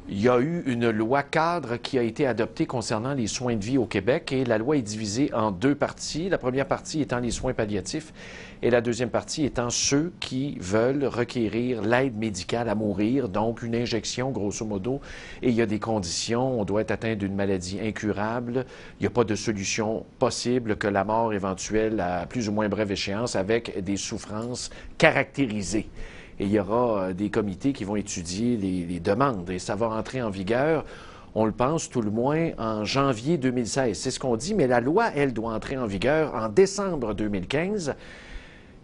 Il y a eu une loi cadre qui a été adoptée concernant les soins de vie au Québec et la loi est divisée en deux parties. La première partie étant les soins palliatifs et la deuxième partie étant ceux qui veulent requérir l'aide médicale à mourir, donc une injection grosso modo. Et il y a des conditions, on doit être atteint d'une maladie incurable, il n'y a pas de solution possible que la mort éventuelle à plus ou moins brève échéance avec des souffrances caractérisées. Et il y aura des comités qui vont étudier les demandes. Et ça va entrer en vigueur, on le pense tout le moins, en janvier 2016. C'est ce qu'on dit, mais la loi, elle, doit entrer en vigueur en décembre 2015.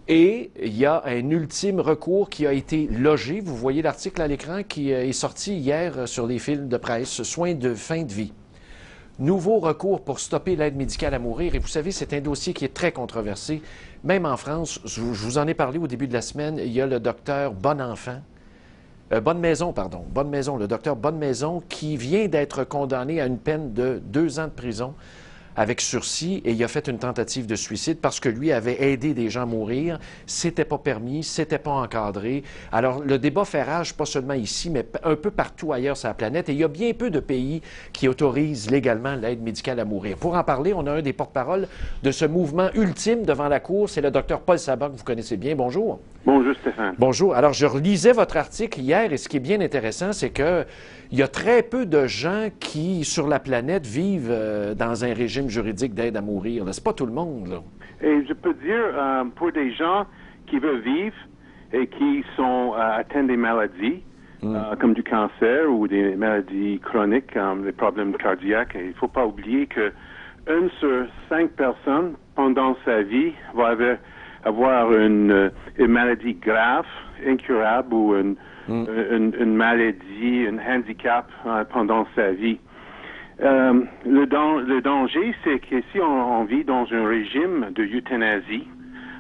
Et il y a un ultime recours qui a été logé. Vous voyez l'article à l'écran qui est sorti hier sur les fils de presse, soins de fin de vie. Nouveau recours pour stopper l'aide médicale à mourir. Et vous savez, c'est un dossier qui est très controversé. Même en France, je vous en ai parlé au début de la semaine, il y a le docteur Bonmaison, le docteur Bonmaison, qui vient d'être condamné à une peine de 2 ans de prison avec sursis, et il a fait une tentative de suicide parce que lui avait aidé des gens à mourir. C'était pas permis, c'était pas encadré. Alors, le débat fait rage, pas seulement ici, mais un peu partout ailleurs sur la planète. Et il y a bien peu de pays qui autorisent légalement l'aide médicale à mourir. Pour en parler, on a un des porte-parole de ce mouvement ultime devant la Cour. C'est le docteur Paul Sabat, que vous connaissez bien. Bonjour. Bonjour, Stéphane. Bonjour. Alors, je relisais votre article hier, et ce qui est bien intéressant, c'est que il y a très peu de gens qui, sur la planète, vivent dans un régime juridique d'aide à mourir. C'est pas tout le monde, là. Et je peux dire, pour des gens qui veulent vivre et qui sont atteints des maladies, comme du cancer ou des maladies chroniques, des problèmes cardiaques, il ne faut pas oublier que 1 sur 5 personnes, pendant sa vie, va avoir une maladie grave, incurable ou une maladie, un handicap pendant sa vie. Le danger, c'est que si on vit dans un régime de euthanasie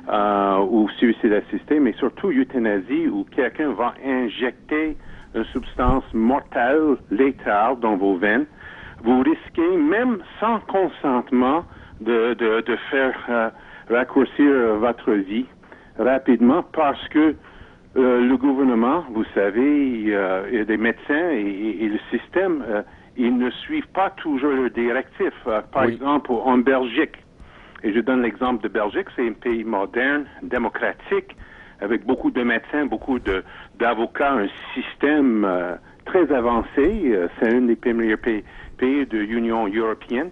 ou suicide assisté, mais surtout euthanasie, où quelqu'un va injecter une substance mortelle, létale dans vos veines, vous risquez, même sans consentement, de faire raccourcir votre vie rapidement parce que le gouvernement, vous savez, il y a des médecins et le système, ils ne suivent pas toujours leurs directives. Par exemple, en Belgique, et je donne l'exemple de Belgique, c'est un pays moderne, démocratique, avec beaucoup de médecins, beaucoup d'avocats, un système très avancé. C'est un des premiers pays de l'Union européenne.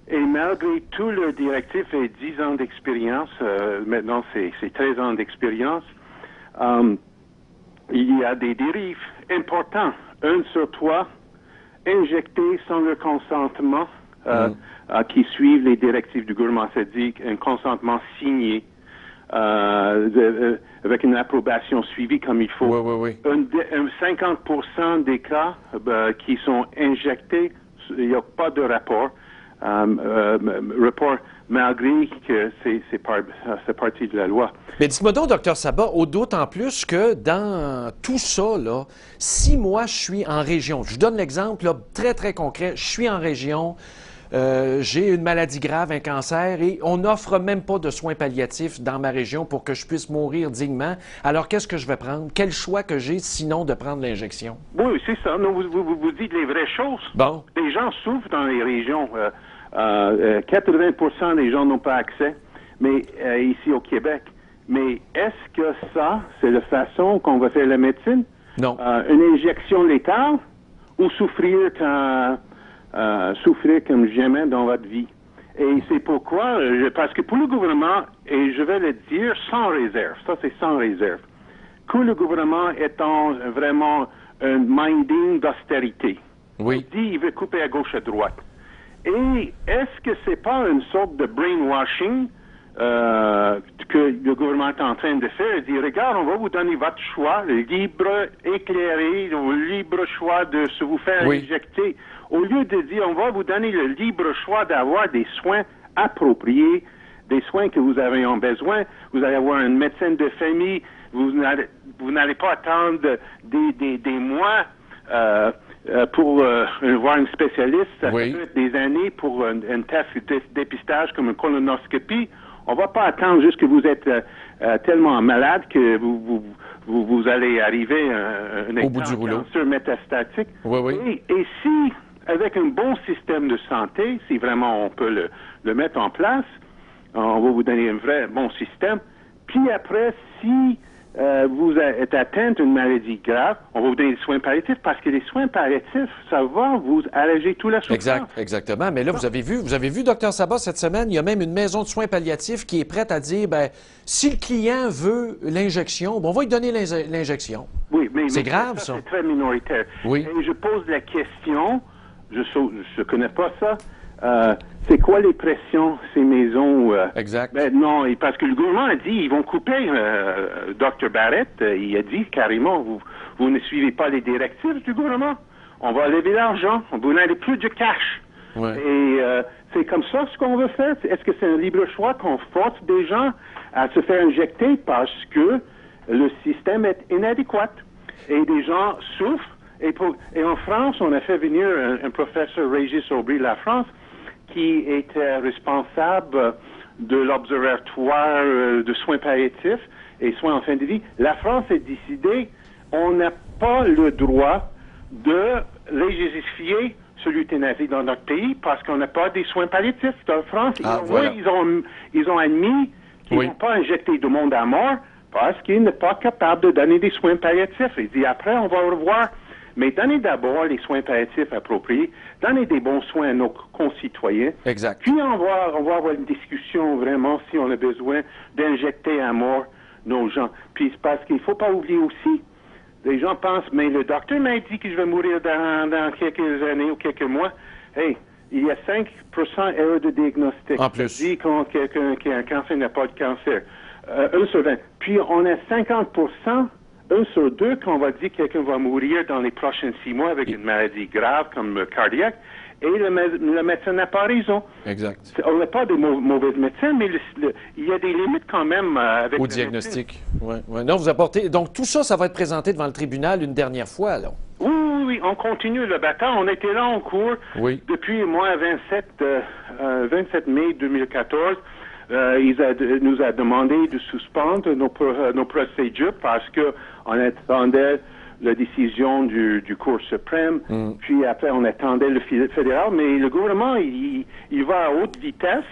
Et malgré tout, leurs directives et 10 ans d'expérience, maintenant c'est 13 ans d'expérience, il y a des dérives importantes. 1 sur 3 injectés sans le consentement qui suivent les directives du gouvernement, c'est-à-dire un consentement signé avec une approbation suivie comme il faut. Oui. 50% des cas qui sont injectés, il n'y a pas de rapport. Rapport malgré que c'est partie de la loi. Mais dites-moi donc, docteur Sabat, d'autant plus que dans tout ça, là, si moi je suis en région, je vous donne l'exemple là, très, très concret, je suis en région, j'ai une maladie grave, un cancer, et on n'offre même pas de soins palliatifs dans ma région pour que je puisse mourir dignement. Alors, qu'est-ce que je vais prendre? Quel choix que j'ai, sinon, de prendre l'injection? Oui, c'est ça. Non, vous dites les vraies choses. Bon. Les gens souffrent dans les régions. 80% des gens n'ont pas accès, mais ici au Québec. Mais est-ce que ça, c'est la façon qu'on va faire la médecine? Non. Une injection létale ou souffrir comme jamais dans votre vie? Et c'est pourquoi, parce que pour le gouvernement, et je vais le dire sans réserve, ça c'est sans réserve, que le gouvernement étant vraiment un minding d'austérité. Oui. Il dit il veut couper à gauche, à droite. Et est-ce que c'est pas une sorte de brainwashing que le gouvernement est en train de faire? Il dit, regarde, on va vous donner votre choix, le libre, éclairé, le libre choix de se vous faire injecter. Au lieu de dire, on va vous donner le libre choix d'avoir des soins appropriés, des soins que vous avez en besoin, vous allez avoir un médecin de famille, vous n'allez pas attendre des mois pour voir un spécialiste, ça peut être des années pour un test de dépistage comme une colonoscopie. On va pas attendre juste que vous êtes tellement malade que vous allez arriver à un au bout du rouleau. cancer métastatique. Oui, oui. Et si, avec un bon système de santé, si vraiment on peut le mettre en place, on va vous donner un vrai bon système. Puis après, si vous êtes atteinte d'une maladie grave, on va vous donner des soins palliatifs parce que les soins palliatifs, ça va vous alléger tout la souffrance. Exactement. Mais là, vous avez vu, Dr Sabat, cette semaine, il y a même une maison de soins palliatifs qui est prête à dire, ben, si le client veut l'injection, on va lui donner l'injection. Oui, mais c'est grave, ça. C'est très minoritaire. Oui. Et je pose la question, je connais pas ça. C'est quoi les pressions, ces maisons? Exact. Ben non, parce que le gouvernement a dit, ils vont couper, Dr Barrett, il a dit carrément, vous ne suivez pas les directives du gouvernement. On va lever l'argent, vous n'avez plus de cash. Ouais. Et c'est comme ça ce qu'on veut faire. Est-ce que c'est un libre choix qu'on force des gens à se faire injecter parce que le système est inadéquat? Et des gens souffrent. Et en France, on a fait venir un professeur Régis Aubry de la France qui était responsable de l'Observatoire de soins palliatifs et soins en fin de vie. La France a décidé on n'a pas le droit de légiférer sur l'euthanasie dans notre pays parce qu'on n'a pas des soins palliatifs. En France, voilà. ils ont admis qu'ils n'ont pas injecté de monde à mort parce qu'ils n'est pas capable de donner des soins palliatifs. Ils disent après, on va revoir. Mais donnez d'abord les soins palliatifs appropriés, donnez des bons soins à nos concitoyens. Exact. Puis on va avoir une discussion vraiment si on a besoin d'injecter à mort nos gens. Puis c'est parce qu'il ne faut pas oublier aussi, les gens pensent, mais le docteur m'a dit que je vais mourir dans quelques années ou quelques mois. Hey, il y a 5% erreur de diagnostic. En plus. Ça dit quand quelqu'un qui a un cancer n'a pas de cancer. 1 sur 20. Puis on a 50%. 1 sur 2 qu'on va dire que quelqu'un va mourir dans les prochains 6 mois avec une maladie grave comme cardiaque, et le médecin n'a pas raison. Exact. On n'est pas des mauvais médecins, mais il y a des limites quand même avec au diagnostic. Ouais. Non, vous apportez. Donc tout ça, ça va être présenté devant le tribunal une dernière fois, là. Oui, on continue le bataille. On était là en cours depuis le mois 27 mai 2014. Nous a demandé de suspendre nos procédures parce que on attendait la décision du Cour suprême, puis après on attendait le fédéral, mais le gouvernement il va à haute vitesse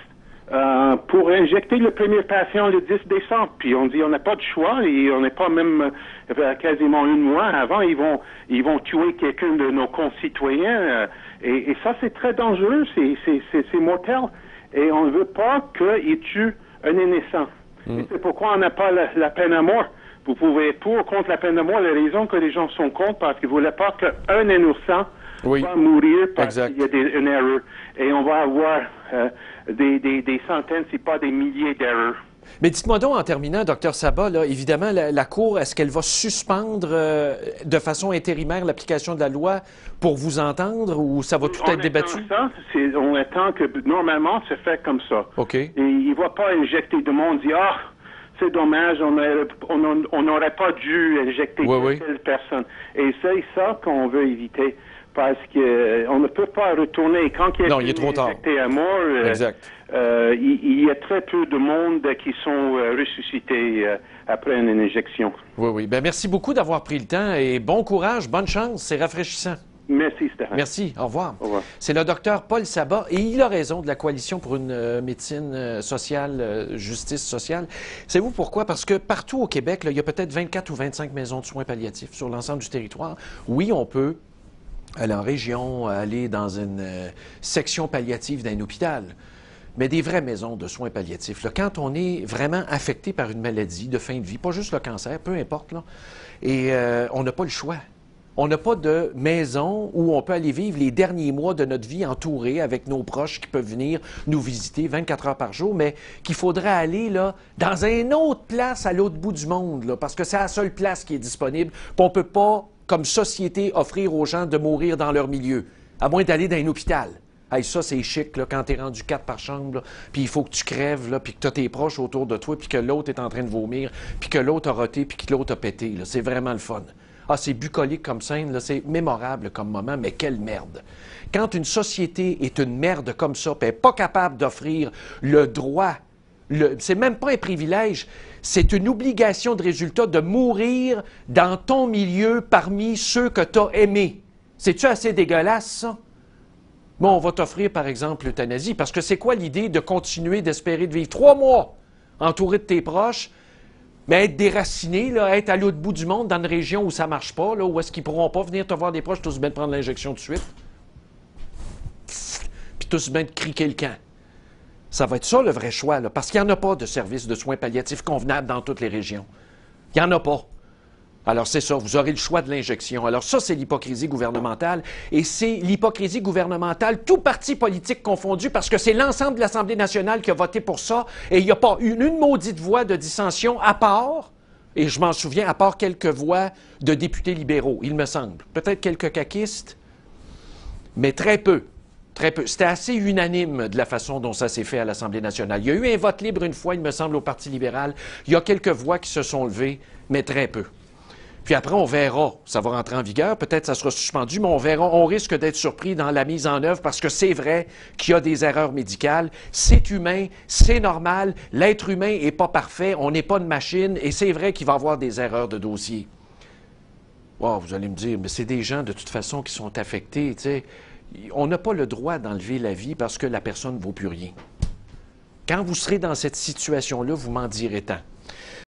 pour injecter le premier patient le 10 décembre. Puis on dit on n'a pas de choix et on n'est pas même quasiment un mois avant ils vont tuer quelqu'un de nos concitoyens et ça c'est très dangereux, c'est mortel. Et on ne veut pas qu'il tue un innocent. Et c'est pourquoi on n'a pas la peine à mort. Vous pouvez être pour ou contre la peine de mort. La raison que les gens sont contre, parce qu'ils ne voulaient pas qu'un innocent va mourir parce qu'il y a une erreur. Et on va avoir des centaines, si pas des milliers d'erreurs. Mais dites-moi donc, en terminant, Dr Sabat, là, évidemment, la Cour, est-ce qu'elle va suspendre de façon intérimaire l'application de la loi pour vous entendre ou ça va tout être débattu? On attend que, normalement, c'est fait comme ça. OK. Et il ne va pas injecter de monde, dire, c'est dommage, on n'aurait pas dû injecter telle personne. Et c'est ça qu'on veut éviter. Parce qu'on ne peut pas retourner. Quand quelqu'un est injecté à mort, il y a très peu de monde qui sont ressuscités après une injection. Oui. Ben, merci beaucoup d'avoir pris le temps et bon courage, bonne chance, c'est rafraîchissant. Merci, Stéphane. Merci, au revoir. Au revoir. C'est le docteur Paul Sabat et il a raison de la Coalition pour une médecine sociale, justice sociale. Savez-vous pourquoi? Parce que partout au Québec, là, il y a peut-être 24 ou 25 maisons de soins palliatifs sur l'ensemble du territoire. Oui, on peut aller en région, aller dans une section palliative d'un hôpital, mais des vraies maisons de soins palliatifs. Là, quand on est vraiment affecté par une maladie de fin de vie, pas juste le cancer, peu importe, là, et on n'a pas le choix. On n'a pas de maison où on peut aller vivre les derniers mois de notre vie entourés avec nos proches qui peuvent venir nous visiter 24 heures par jour, mais qu'il faudrait aller là, dans une autre place à l'autre bout du monde, là, parce que c'est la seule place qui est disponible. Puis on ne peut pas, comme société, offrir aux gens de mourir dans leur milieu, à moins d'aller dans un hôpital. Hey, ça, c'est chic, là, quand t'es rendu 4 par chambre, puis il faut que tu crèves, là, puis que t'as tes proches autour de toi, puis que l'autre est en train de vomir, puis que l'autre a roté, puis que l'autre a pété. C'est vraiment le fun. Ah, c'est bucolique comme scène, là, c'est mémorable comme moment, mais quelle merde. Quand une société est une merde comme ça, puis elle n'est pas capable d'offrir le droit c'est même pas un privilège, c'est une obligation de résultat de mourir dans ton milieu parmi ceux que tu as aimés. C'est-tu assez dégueulasse, ça? Bon, on va t'offrir, par exemple, l'euthanasie, parce que c'est quoi l'idée de continuer d'espérer de vivre 3 mois entouré de tes proches, mais être déraciné, là, être à l'autre bout du monde, dans une région où ça ne marche pas, là, où est-ce qu'ils ne pourront pas venir te voir des proches, tous bien de prendre l'injection tout de suite, puis tous bien de criquer le camp. Ça va être ça, le vrai choix, là, parce qu'il n'y en a pas de service de soins palliatifs convenable dans toutes les régions. Il n'y en a pas. Alors, c'est ça, vous aurez le choix de l'injection. Alors, ça, c'est l'hypocrisie gouvernementale. Et c'est l'hypocrisie gouvernementale, tout parti politique confondu, parce que c'est l'ensemble de l'Assemblée nationale qui a voté pour ça. Et il n'y a pas une maudite voix de dissension à part, et je m'en souviens, à part quelques voix de députés libéraux, il me semble. Peut-être quelques caquistes, mais très peu. Très peu. C'était assez unanime de la façon dont ça s'est fait à l'Assemblée nationale. Il y a eu un vote libre une fois, il me semble, au Parti libéral. Il y a quelques voix qui se sont levées, mais très peu. Puis après, on verra. Ça va rentrer en vigueur. Peut-être que ça sera suspendu, mais on verra. On risque d'être surpris dans la mise en œuvre parce que c'est vrai qu'il y a des erreurs médicales. C'est humain, c'est normal. L'être humain n'est pas parfait. On n'est pas une machine. Et c'est vrai qu'il va y avoir des erreurs de dossier. Wow, vous allez me dire, mais c'est des gens de toute façon qui sont affectés. T'sais. On n'a pas le droit d'enlever la vie parce que la personne ne vaut plus rien. Quand vous serez dans cette situation-là, vous m'en direz tant.